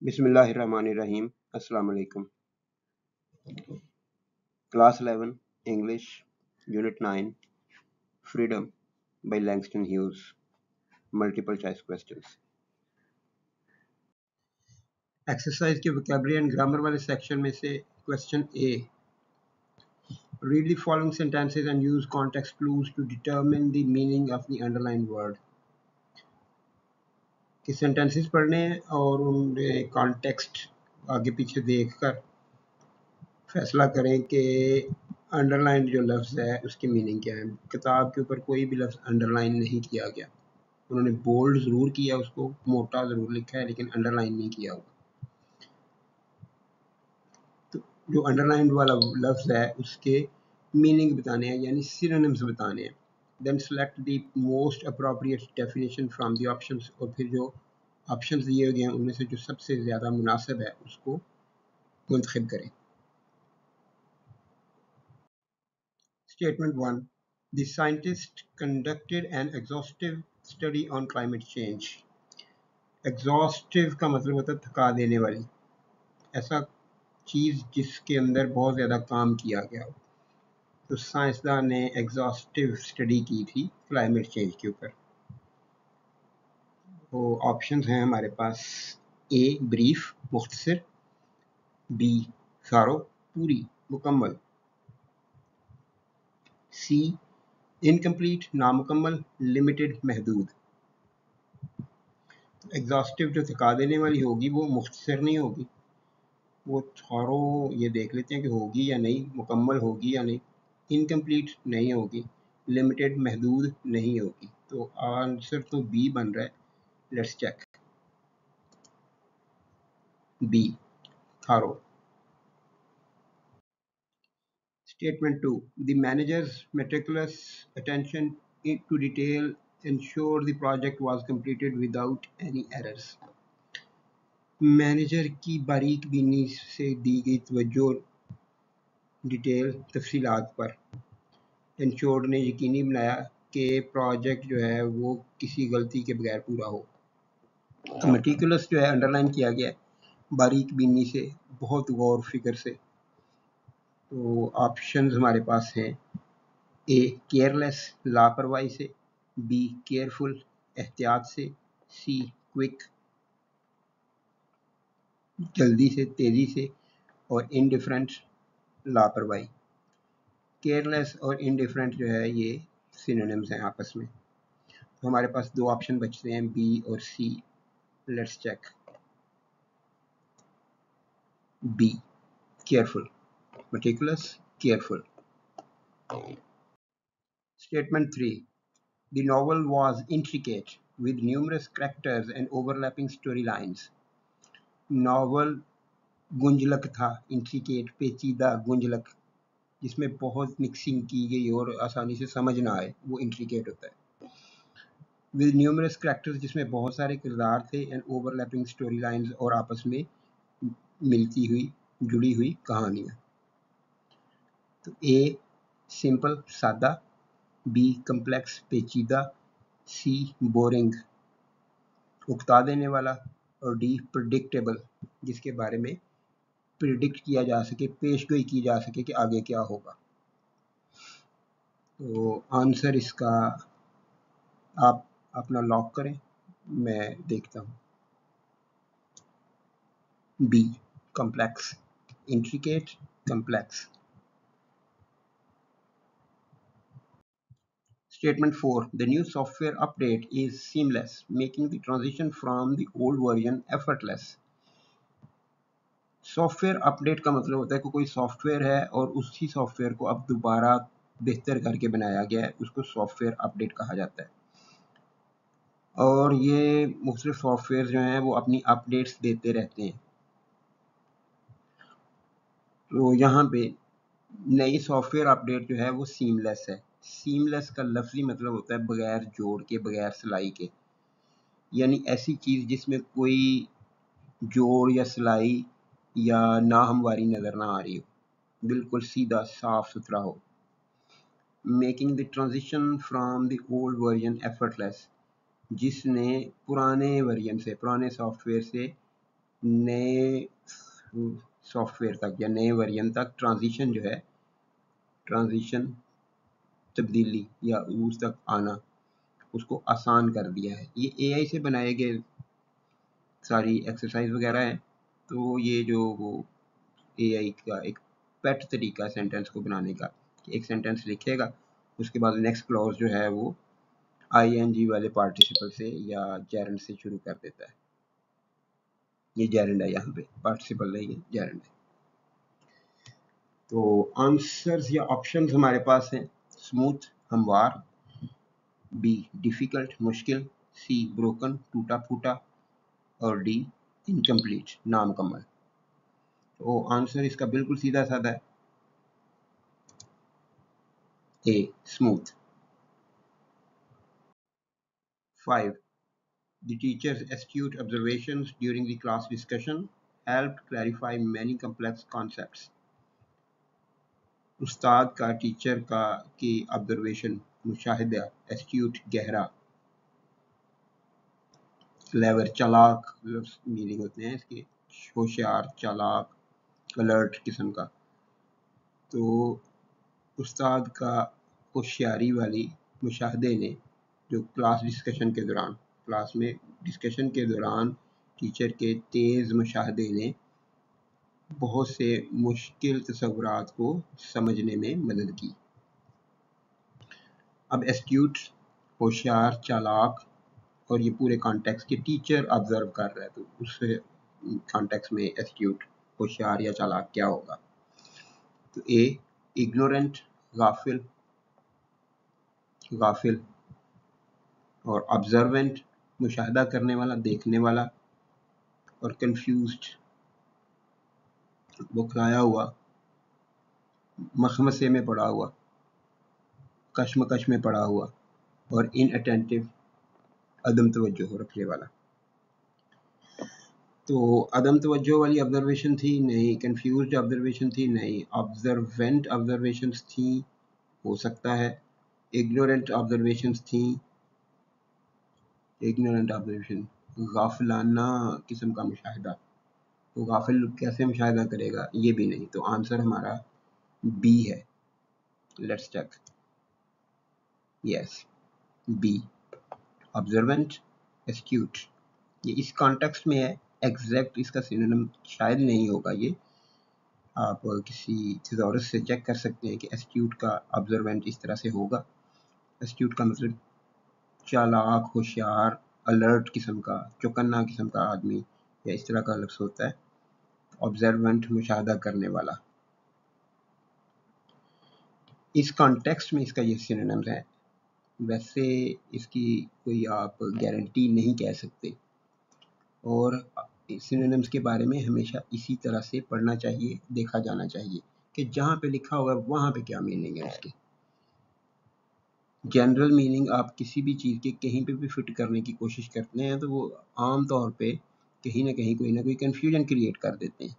Bismillahirrahmanirrahim. Assalamu alaikum. Class 11 English Unit 9 Freedom by Langston Hughes. Multiple choice questions. Exercise के vocabulary and grammar वाले section में से question A. Read the following sentences and use context clues to determine the meaning of the underlined word. कि sentences पढ़ने हैं और उनके context आगे पीछे देखकर फैसला करें कि अंडरलाइन जो लफ्ज़ है उसकी मीनिंग क्या है। किताब के ऊपर कोई भी लफ्ज़ अंडरलाइन नहीं किया गया, उन्होंने बोल्ड ज़रूर किया, उसको मोटा ज़रूर लिखा है, लेकिन अंडरलाइन नहीं किया होगा। तो जो अंडरलाइन वाला लफ्ज़ है उसके मीनिंग बताने हैं, यानी सिनोनिम्स बताने हैं। Then select the most appropriate definition from the options, और फिर जो ऑप्शंस दिए गए हैं उनमें से जो सबसे ज़्यादा मुनासिब है उसको मुंतखब करें। Statement 1. The scientists conducted an exhaustive study on climate change. Exhaustive का मतलब होता है थका देने वाली, ऐसा चीज़ जिसके अंदर बहुत ज़्यादा काम किया गया हो। तो साइंसदान ने एग्जॉस्टिव स्टडी की थी क्लाइमेट चेंज के ऊपर। तो ऑप्शंस हैं हमारे पास: ए ब्रीफ मुख्तसर, बी सारो पूरी मुकम्मल, सी इनकम्प्लीट नामुकम्मल लिमिटेड महदूद। एग्जॉस्टिव जो थका देने वाली होगी वो मुख्तसर नहीं होगी, वो थारो ये देख लेते हैं कि होगी या नहीं, मुकम्मल होगी या नहीं, इनकम्प्लीट नहीं होगी, लिमिटेड महदूद नहीं होगी। तो आंसर तो बी बन रहा है। Let's check. B thorough. Statement 2. The manager's meticulous attention to detail ensured the project was completed without any errors. Manager की बारीक बीनी से दी गई तवज्जो डिटेल तफसीलात पर इंश्योर्ड ने यकीनी बनाया कि प्रोजेक्ट जो है वो किसी गलती के बगैर पूरा हो। मेटिकुलस जो है अंडरलाइन किया गया है, बारीक बीनी से, बहुत गौर फिक्र से। तो ऑप्शंस हमारे पास हैं: ए केयरलेस लापरवाही से, बी केयरफुल एहतियात से, सी क्विक जल्दी से तेज़ी से, और इनडिफरेंट लापरवाही। केयरलेस और इनडिफरेंट जो है ये सिनोनिम्स हैं आपस में। तो हमारे पास दो ऑप्शन बचते हैं, बी और C. Let's check. Be careful, meticulous, careful. Statement 3. The novel was intricate with numerous characters and overlapping storylines. Novel गुंजलक था, इंट्रिकेट पेचीदा गुंजलक, जिसमें बहुत मिक्सिंग की गई और आसानी से समझ ना आए, वो इंट्रिकेट होता है। विद न्यूमरस कैरेक्टर्स, जिसमें बहुत सारे किरदार थे, एंड ओवरलैपिंग स्टोरी लाइन्स, और आपस में मिलती हुई जुड़ी हुई कहानियाँ। तो ए सिंपल सादा, बी कम्प्लेक्स पेचीदा, सी बोरिंग उकता देने वाला, और डी प्रिडिक्टेबल जिसके बारे में प्रिडिक्ट किया जा सके, पेशगोई की जा सके कि आगे क्या होगा। तो आंसर इसका आप अपना लॉक करें, मैं देखता हूँ। B complex, intricate complex. Statement 4. The new software update is seamless, making the transition from the old version effortless. Software update का मतलब होता है कि कोई सॉफ्टवेयर है और उसी सॉफ्टवेयर को अब दोबारा बेहतर करके बनाया गया है, उसको सॉफ्टवेयर अपडेट कहा जाता है। और ये मुख्तलिफ सॉफ्टवेयर जो हैं वो अपनी अपडेट्स देते रहते हैं। तो यहाँ पे नई सॉफ्टवेयर अपडेट जो है वो सीमलेस है। सीमलेस का लफ्ज़ी मतलब होता है बगैर जोड़ के, बगैर सिलाई के, यानी ऐसी चीज़ जिसमें कोई जोड़ या सिलाई या नाहमवारी नज़र ना आ रही हो, बिल्कुल सीधा साफ सुथरा हो। Making the transition from the old version effortless, जिसने पुराने वर्जन से, पुराने सॉफ्टवेयर से नए सॉफ्टवेयर तक या नए वर्जन तक ट्रांजिशन जो है, ट्रांजिशन तब्दीली या उस तक आना, उसको आसान कर दिया है। ये एआई से बनाए गए सारी एक्सरसाइज वगैरह है। तो ये जो वो एआई का एक पेट तरीका सेंटेंस को बनाने का, कि एक सेंटेंस लिखेगा, उसके बाद नेक्स्ट क्लॉज जो है वो आईएनजी वाले पार्टिसिपल से या जेरेंड से शुरू कर देता है। ये जेरेंड है, यहाँ पे पार्टिसिपल नहीं है, जेरेंड है। तो आंसर्स या ऑप्शंस हमारे पास हैं: स्मूथ हमवार, बी डिफिकल्ट मुश्किल, सी ब्रोकन टूटा फूटा, और डी इनकम्प्लीट नामुकम्मल। तो आंसर इसका बिल्कुल सीधा साधा है, a smooth. 5. The teacher's astute observations during the class discussion helped clarify many complex concepts. उस्ताद का टीचर का की ऑब्जर्वेशन, मुशाहिदा, एस्ट्यूट गहरा, क्लेवर चालाक मीनिंग होते हैं इसके, होशियार, चालाक, अलर्ट किस्म का। तो उस्ताद का होशियारी वाली मुशाहदे ने, जो क्लास डिस्कशन के दौरान, क्लास में डिस्कशन के दौरान टीचर के तेज़ मुशाहदे ने बहुत से मुश्किल तस्वुरात को समझने में मदद की। अब एस्ट्यूट, होशियार, चालाक, और ये पूरे कॉन्टेक्स्ट के टीचर ऑब्जर्व कर रहा है, तो उस कॉन्टेक्स्ट में एस्ट्यूट, होशियार या चालाक क्या होगा? तो ए इग्नोरेंट, गाफिल, गाफिल, और ऑब्जर्वेंट मुशाहदा करने वाला, देखने वाला, और कंफ्यूज्ड बौखलाया हुआ, मखमसे में पड़ा हुआ, कश्मकश में पड़ा हुआ, और इनअटेंटिव अदम तवज्जो रखने वाला। तो अदम तवज्जो वाली ऑब्जर्वेशन थी नहीं, कंफ्यूज्ड ऑब्जर्वेशन थी नहीं, ऑब्जर्वेंट ऑब्जर्वेशंस थी, हो सकता है, इग्नोरेंट ऑब्जर्वेशंस थी, इग्नोरेंट ऑब्जर्वेशन, गाफिलाना किस्म का मुशाहिदा, तो गाफिल कैसे मुशाहिदा करेगा, ये भी नहीं। तो आंसर हमारा बी है। Let's check. Yes, be observant, astute. ये इस कॉन्टेक्स्ट में है, एग्जैक्ट इसका सिनोनिम शायद नहीं होगा। ये आप किसी थिसॉरस से चेक कर सकते हैं कि एस्ट्यूट का ऑब्जर्वेंट इस तरह से होगा। एस्ट्यूट का मतलब चालाक, होशियार, अलर्ट किस्म का, चौकन्ना किस्म का आदमी, या इस तरह का लफ्ज़ होता है। ऑब्जर्वेंट मुशाहदा करने वाला। इस कॉन्टेक्स्ट में इसका ये सिनोनिम्स है। वैसे इसकी कोई आप गारंटी नहीं कह सकते, और सिनोनिम्स के बारे में हमेशा इसी तरह से पढ़ना चाहिए, देखा जाना चाहिए कि जहाँ पे लिखा होगा वहाँ पे क्या मीनिंग है इसके। जनरल मीनिंग आप किसी भी चीज़ के कहीं पे भी फिट करने की कोशिश करते हैं तो वो आम तौर पे कहीं ना कहीं कोई ना कोई कन्फ्यूजन क्रिएट कर देते हैं।